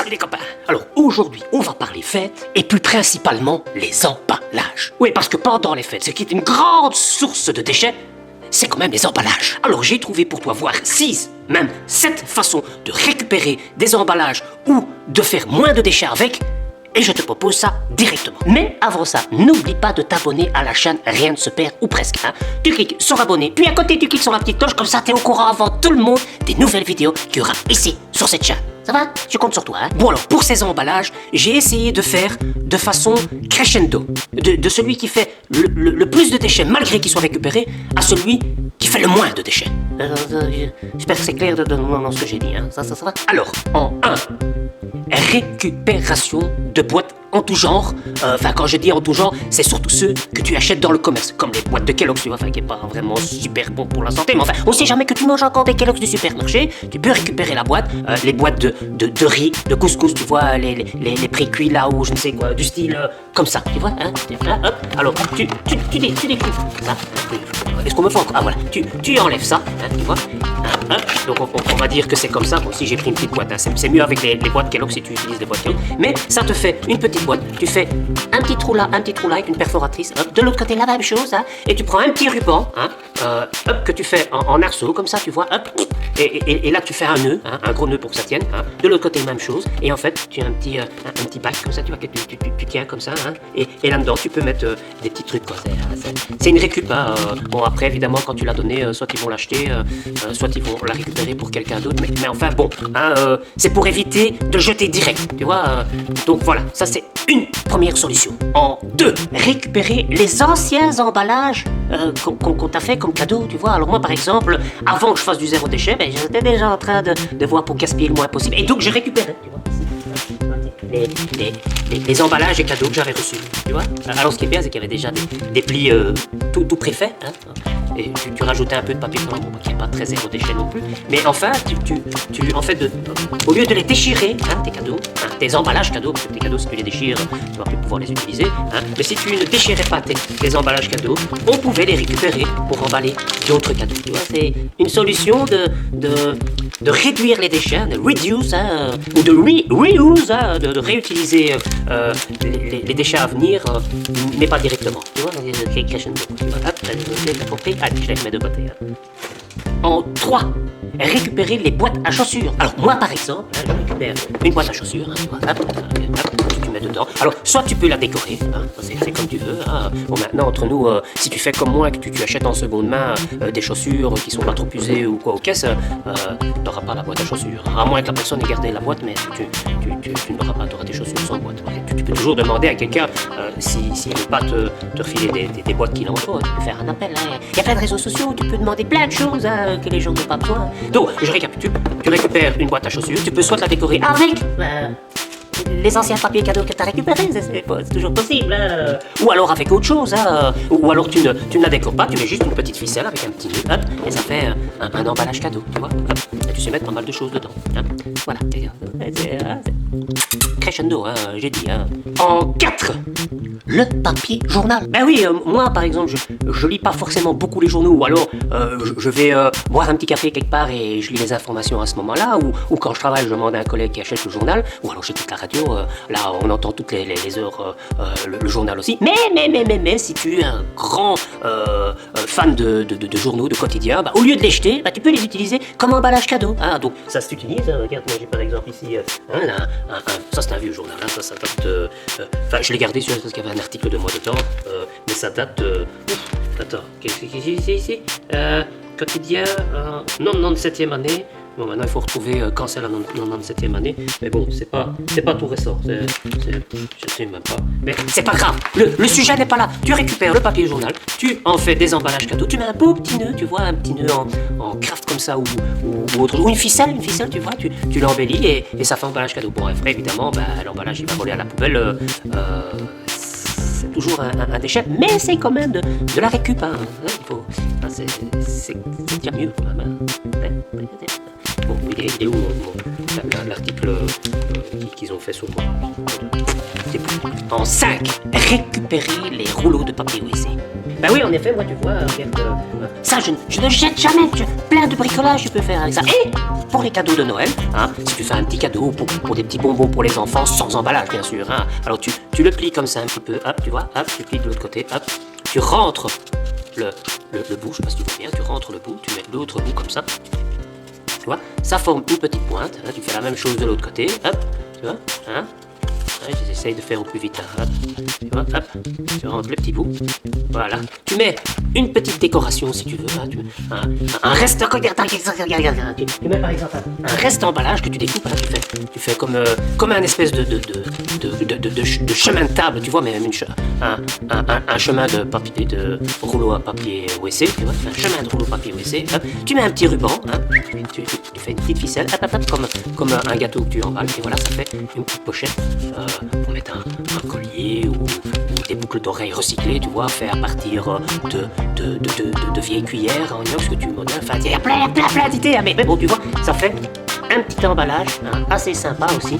Salut les copains. Alors aujourd'hui, on va parler fêtes et plus principalement les emballages. Oui, parce que pendant les fêtes, ce qui est une grande source de déchets, c'est quand même les emballages. Alors j'ai trouvé pour toi voir 6, même 7 façons de récupérer des emballages ou de faire moins de déchets avec. Et je te propose ça directement. Mais avant ça, n'oublie pas de t'abonner à la chaîne Rien ne se perd ou presque. Tu cliques sur abonner, puis à côté tu cliques sur la petite cloche, comme ça t'es au courant avant tout le monde des nouvelles vidéos qu'il y aura ici, sur cette chaîne. Ça va? Je compte sur toi. Bon alors, pour ces emballages, j'ai essayé de faire de façon crescendo. De celui qui fait le plus de déchets malgré qu'il soit récupéré, à celui qui fait le moins de déchets. J'espère que c'est clair dans ce que j'ai dit. Ça va? Alors, en 1, récupération de boîtes en tout genre. Enfin, quand je dis en tout genre, c'est surtout ceux que tu achètes dans le commerce, comme les boîtes de Kellogg's, tu vois, enfin, qui n'est pas vraiment super bon pour la santé, mais enfin, on sait jamais que tu manges encore des Kellogg's du supermarché, tu peux récupérer la boîte, les boîtes de riz, de couscous, tu vois, les pré-cuits là, ou je ne sais quoi, du style comme ça, tu vois, hop, alors, tu décris ça, est-ce qu'on me fait encore? Ah voilà, tu enlèves ça, tu vois, donc on va dire que c'est comme ça. Bon, si j'ai pris une petite boîte, c'est mieux avec les boîtes Kellogg's si tu utilises des boîtes Kellogg's, mais ça te fait une petite boîte, tu fais un petit trou là avec une perforatrice, hop, de l'autre côté la même chose, et tu prends un petit ruban, hop, que tu fais en arceau, comme ça, tu vois, hop, et là tu fais un nœud, un gros nœud pour que ça tienne, de l'autre côté même chose, et en fait tu as un petit bac comme ça, tu vois, que tu tiens comme ça, et là-dedans tu peux mettre des petits trucs, quoi. C'est une récup, bon après évidemment quand tu l'as donné, soit ils vont l'acheter, soit ils vont la récupérer pour quelqu'un d'autre, mais enfin bon, c'est pour éviter de jeter direct, tu vois, donc voilà, ça c'est une première solution. En 2, récupérer les anciens emballages qu'on t'a fait comme cadeau, tu vois. Alors moi par exemple, avant que je fasse du zéro déchet, j'étais déjà en train de voir pour gaspiller le moins possible, et donc je récupérais, tu vois, les emballages et cadeaux que j'avais reçus, tu vois. Alors ce qui est bien, c'est qu'il y avait déjà des plis tout préfaits, et tu rajoutais un peu de papier collant, bon, qui n'est pas très zéro déchet non plus, mais enfin, en fait, au lieu de les déchirer, tes cadeaux, tes emballages cadeaux, parce que tes cadeaux, si tu les déchires, tu vas plus pouvoir les utiliser, mais si tu ne déchirais pas tes emballages cadeaux, on pouvait les récupérer pour emballer d'autres cadeaux, tu vois. C'est une solution de réduire les déchets, de reduce, ou de reuse, de réutiliser les déchets à venir, mais pas directement, tu vois, crescendo, tu vois, hop, t'as compris. Allez, je les remets de côté. En 3, récupérer les boîtes à chaussures. Alors moi par exemple, je récupère une boîte à chaussures, tu mets dedans. Alors soit tu peux la décorer, c'est comme tu veux. Bon maintenant entre nous, si tu fais comme moi, que tu achètes en seconde main des chaussures qui sont pas trop usées ou quoi aux caisses, t'auras pas la boîte à chaussures. À moins que la personne ait gardé la boîte, mais tu n'auras pas, t'auras tes chaussures sans boîte. Tu peux toujours demander à quelqu'un s'il ne veut pas te refiler des boîtes qu'il en faut. Tu peux faire un appel. Il y a plein de réseaux sociaux où tu peux demander plein de choses que les gens n'ont pas besoin. Donc, je récapitule. Tu récupères une boîte à chaussures. Tu peux soit la décorer avec les anciens papiers cadeaux que tu as récupérés. C'est toujours possible. Ou alors avec autre chose. Ou alors tu ne la décores pas. Tu mets juste une petite ficelle avec un petit nœud. Et ça fait un emballage cadeau. Tu vois. Et tu sais mettre pas mal de choses dedans. Voilà. Crescendo, j'ai dit. En 4, le papier journal. Ben oui, moi par exemple, je lis pas forcément beaucoup les journaux, ou alors je vais boire un petit café quelque part et je lis les informations à ce moment-là, ou quand je travaille, je demande à un collègue qui achète le journal, ou alors j'écoute la radio, là on entend toutes les heures le journal aussi. Mais si tu es un grand fan de journaux, de quotidien, au lieu de les jeter, tu peux les utiliser comme emballage cadeau. Donc ça s'utilise, regarde, moi j'ai par exemple ici, ça c'est un vieux journal, ça date de... Enfin, je l'ai gardé sur parce qu'il y avait un article de moi dedans, mais ça date de... Attends, qu'est-ce que c'est ici quotidien, 97e année. Bon, maintenant il faut retrouver quand c'est la 97e année, mais bon, c'est pas tout récent, je sais même pas. Mais c'est pas grave, le sujet n'est pas là. Tu récupères le papier journal, tu en fais des emballages cadeaux, tu mets un beau petit nœud, tu vois, un petit nœud en craft comme ça, ou une ficelle, tu vois, tu l'embellis et ça fait emballage cadeau. Bon, après, évidemment, l'emballage il va voler à la poubelle. C'est toujours un déchet, mais c'est quand même de la récup. C'est déjà mieux quand même. Bon, il est où l'article qu'ils ont fait sur moi? En 5, récupérer les rouleaux de papier WC. Ben oui, en effet, moi, tu vois, ça, je ne jette jamais. Plein de bricolage, tu peux faire avec ça. Et pour les cadeaux de Noël, hein, si tu fais un petit cadeau pour des petits bonbons pour les enfants, sans emballage, bien sûr. Hein, alors, tu le plies comme ça un petit peu, hop, tu vois, hop, tu plies de l'autre côté, hop, tu rentres le bout, je sais pas si tu vois bien, tu rentres le bout, tu mets l'autre bout comme ça. Tu vois, ça forme une petite pointe, hein, tu fais la même chose de l'autre côté, hop, tu vois, hein. Ouais, j'essaye de faire au plus vite. Hop. Tu vois, hop, tu rentres le petit bout. Voilà. Tu mets une petite décoration si tu veux. Hein, un reste. Tu mets par exemple un reste emballage que tu découpes. Hein, tu fais comme un espèce de chemin de table. Tu vois, mais même un chemin de rouleau à papier WC. Tu vois, un chemin de rouleau à papier WC. Hop. Tu mets un petit ruban. Hein, tu fais une petite ficelle. Comme un gâteau que tu emballes. Et voilà, ça fait une petite pochette. Pour mettre un collier ou des boucles d'oreilles recyclées, tu vois, fait à partir de vieilles cuillères en inox que tu modèles. Enfin, il y a plein d'idées, hein, mais bon, tu vois, ça fait un petit emballage hein, assez sympa aussi.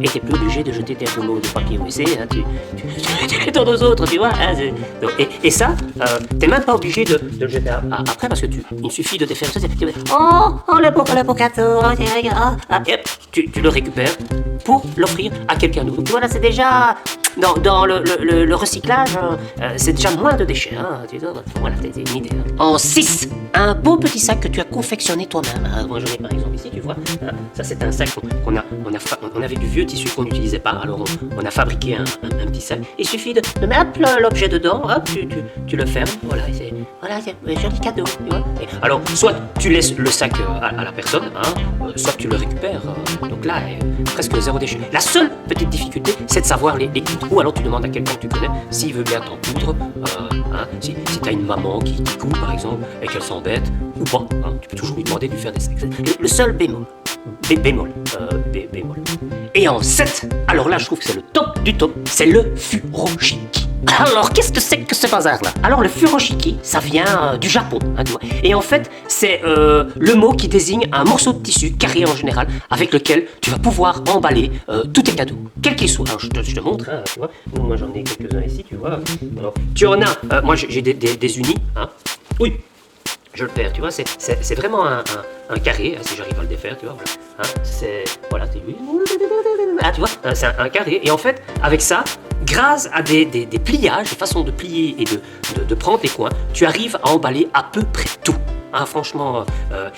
Et t'es plus obligé de jeter tes rouleaux de papier WC, hein, tu les donnes aux autres, tu vois. Hein, et ça, t'es même pas obligé de le jeter après parce que il suffit de te faire ça. Le beau cadeau, et hop, tu le récupères pour l'offrir à quelqu'un d'autre. Voilà, c'est déjà dans le recyclage, c'est déjà moins de déchets. Hein, voilà, c'est une idée. Hein. En 6, un beau petit sac que tu as confectionné toi-même. Hein. Moi, j'en ai par exemple ici, tu vois. Hein, ça, c'est un sac on avait du vieux tissu qu'on n'utilisait pas. Alors, on a fabriqué un petit sac. Il suffit de mettre l'objet dedans. Hop, tu le fermes. Voilà, c'est joli cadeau. Tu vois. Et alors, soit tu laisses le sac à la personne, hein, soit tu le récupères. Donc là, presque zéro déchet. La seule petite difficulté, c'est de savoir les coudre. Ou alors tu demandes à quelqu'un que tu connais s'il veut bien t'en coudre. Hein, si tu as une maman qui coud par exemple et qu'elle s'embête ou pas, hein, tu peux toujours lui demander de lui faire des sacs. Le seul bémol. Bémol. Et en 7, alors là je trouve que c'est le top du top, c'est le furoshiki. Alors, qu'est-ce que c'est que ce bazar-là? Alors, le furoshiki, ça vient du Japon, hein, tu vois. Et en fait, c'est le mot qui désigne un morceau de tissu, carré en général, avec lequel tu vas pouvoir emballer tous tes cadeaux, quels qu'ils soient. Alors, je te montre, hein, tu vois. Moi, j'en ai quelques-uns ici, tu vois. Alors, tu en as, moi, j'ai des unis, hein. Oui, je le perds, tu vois. C'est vraiment un carré, si j'arrive à le défaire, tu vois. Voilà, ah, tu vois, c'est un carré. Et en fait, avec ça, grâce à des pliages, des façons de plier et de prendre les coins, tu arrives à emballer à peu près tout. Hein, franchement,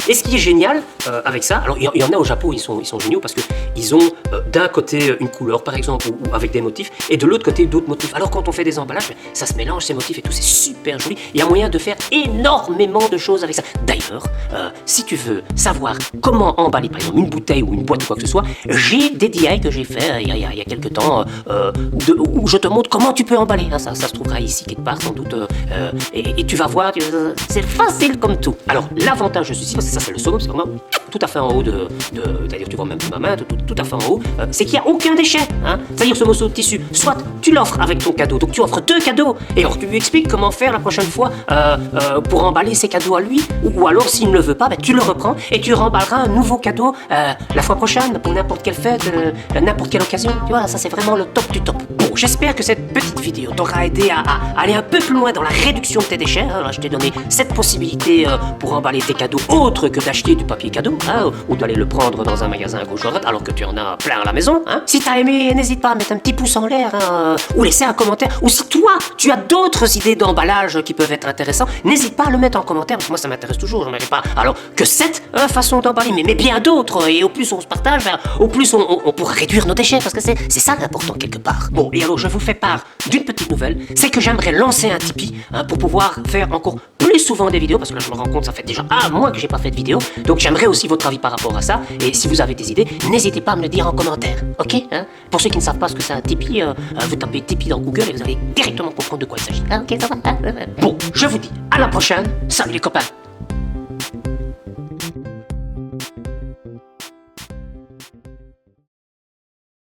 et ce qui est génial avec ça, alors il y en a au Japon, ils sont géniaux parce que ils ont d'un côté une couleur par exemple ou avec des motifs et de l'autre côté d'autres motifs. Alors quand on fait des emballages, ça se mélange ces motifs et tout, c'est super joli. Il y a moyen de faire énormément de choses avec ça. D'ailleurs, si tu veux savoir comment emballer par exemple une bouteille ou une boîte ou quoi que ce soit, j'ai des DIY que j'ai fait il y a quelques temps où je te montre comment tu peux emballer. Hein, ça se trouvera ici quelque part sans doute et tu vas voir, c'est facile comme tout. Alors, l'avantage de ceci, parce que ça c'est le summum, c'est vraiment tout à fait en haut c'est-à-dire tu vois même ma main, tout à fait en haut, c'est qu'il n'y a aucun déchet. Hein. C'est-à-dire ce morceau de tissu, soit tu l'offres avec ton cadeau, donc tu offres 2 cadeaux, et alors tu lui expliques comment faire la prochaine fois pour emballer ses cadeaux à lui, ou alors s'il ne le veut pas, ben, tu le reprends et tu remballeras un nouveau cadeau la fois prochaine pour n'importe quelle fête, n'importe quelle occasion. Tu vois, ça c'est vraiment le top du top. Bon, j'espère que cette petite vidéo t'aura aidé à aller un peu plus loin dans la réduction de tes déchets. Alors, je t'ai donné cette possibilité pour emballer tes cadeaux autre que d'acheter du papier cadeau, hein, ou d'aller le prendre dans un magasin à gauche ou à droite alors que tu en as plein à la maison. Hein. Si t'as aimé, n'hésite pas à mettre un petit pouce en l'air, hein, ou laisser un commentaire. Ou si toi, tu as d'autres idées d'emballage qui peuvent être intéressantes, n'hésite pas à le mettre en commentaire parce que moi ça m'intéresse toujours. J'en avais pas. Alors que cette façon d'emballer, mais bien d'autres. Et au plus on se partage, au plus on pourra réduire nos déchets parce que c'est ça l'important quelque part. Bon, et alors je vous fais part d'une petite nouvelle, c'est que j'aimerais lancer un Tipeee hein, pour pouvoir faire encore plus souvent des vidéos parce que là je me rends compte ça fait déjà un mois que j'ai pas fait de vidéo, donc j'aimerais aussi votre avis par rapport à ça et si vous avez des idées, n'hésitez pas à me le dire en commentaire, ok hein. Pour ceux qui ne savent pas ce que c'est un Tipeee, vous tapez Tipeee dans Google et vous allez directement comprendre de quoi il s'agit, hein, ok ça va hein. Bon, je vous dis à la prochaine, salut les copains.